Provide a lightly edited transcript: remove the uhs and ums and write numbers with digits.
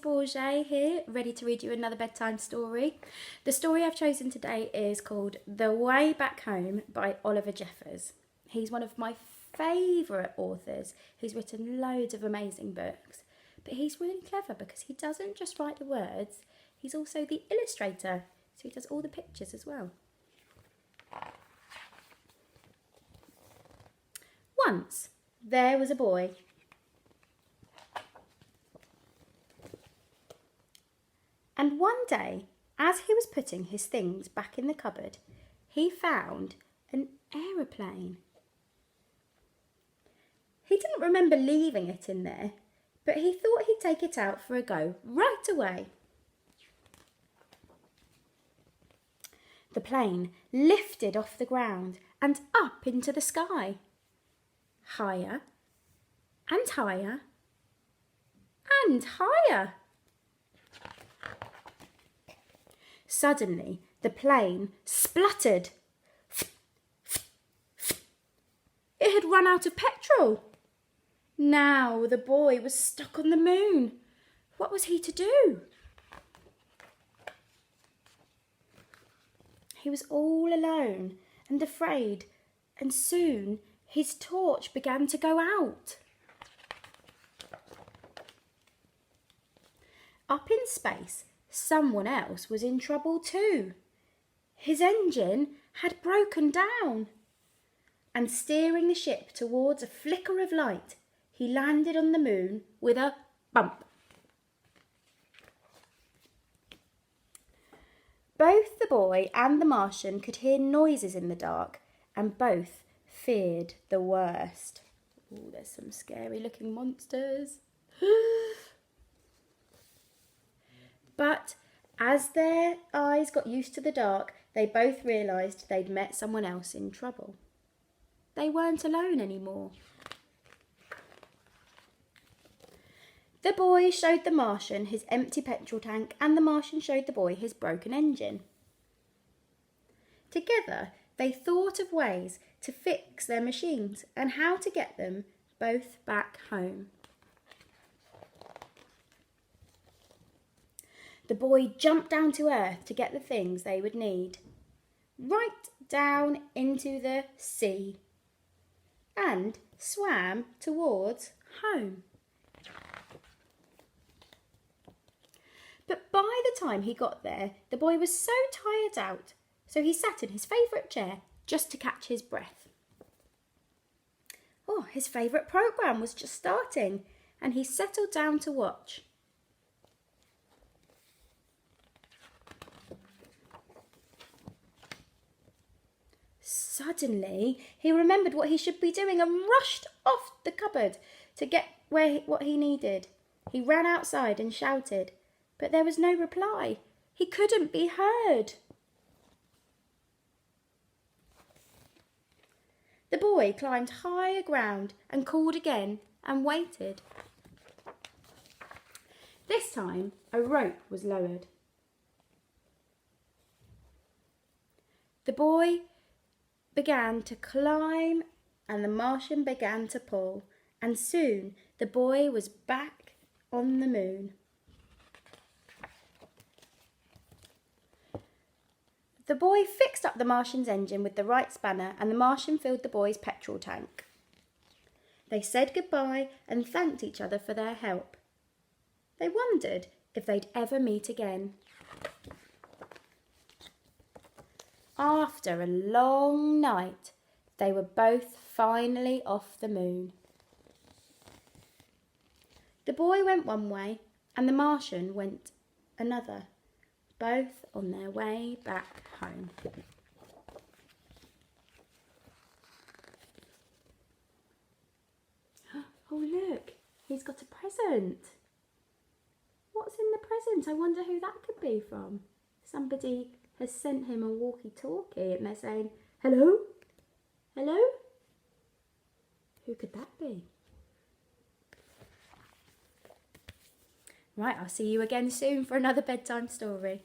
Bourget here, ready to read you another bedtime story. The story I've chosen today is called The Way Back Home by Oliver Jeffers. He's one of my favourite authors. He's written loads of amazing books, but he's really clever because he doesn't just write the words, he's also the illustrator, so he does all the pictures as well. Once, there was a boy. And one day, as he was putting his things back in the cupboard, he found an aeroplane. He didn't remember leaving it in there, but he thought he'd take it out for a go right away. The plane lifted off the ground and up into the sky. Higher and higher and higher. Suddenly, the plane spluttered. It had run out of petrol. Now the boy was stuck on the moon. What was he to do? He was all alone and afraid, and soon his torch began to go out. Up in space, someone else was in trouble too. His engine had broken down, and steering the ship towards a flicker of light, he landed on the moon with a bump. Both the boy and the Martian could hear noises in the dark, and both feared the worst. Oh, there's some scary looking monsters. But as their eyes got used to the dark, they both realised they'd met someone else in trouble. They weren't alone anymore. The boy showed the Martian his empty petrol tank, and the Martian showed the boy his broken engine. Together, they thought of ways to fix their machines and how to get them both back home. The boy jumped down to earth to get the things they would need, right down into the sea, and swam towards home. But by the time he got there, the boy was so tired out, so he sat in his favourite chair just to catch his breath. Oh, his favourite programme was just starting, and he settled down to watch. Suddenly, he remembered what he should be doing and rushed off the cupboard to get what he needed. He ran outside and shouted, but there was no reply. He couldn't be heard. The boy climbed higher ground and called again and waited. This time, a rope was lowered. The boy began to climb and the Martian began to pull, and soon the boy was back on the moon. The boy fixed up the Martian's engine with the right spanner, and the Martian filled the boy's petrol tank. They said goodbye and thanked each other for their help. They wondered if they'd ever meet again. After a long night, they were both finally off the moon. The boy went one way and the Martian went another, both on their way back home. Oh look, he's got a present. What's in the present? I wonder who that could be from. Somebody has sent him a walkie-talkie and they're saying, hello? Hello? Who could that be? Right, I'll see you again soon for another bedtime story.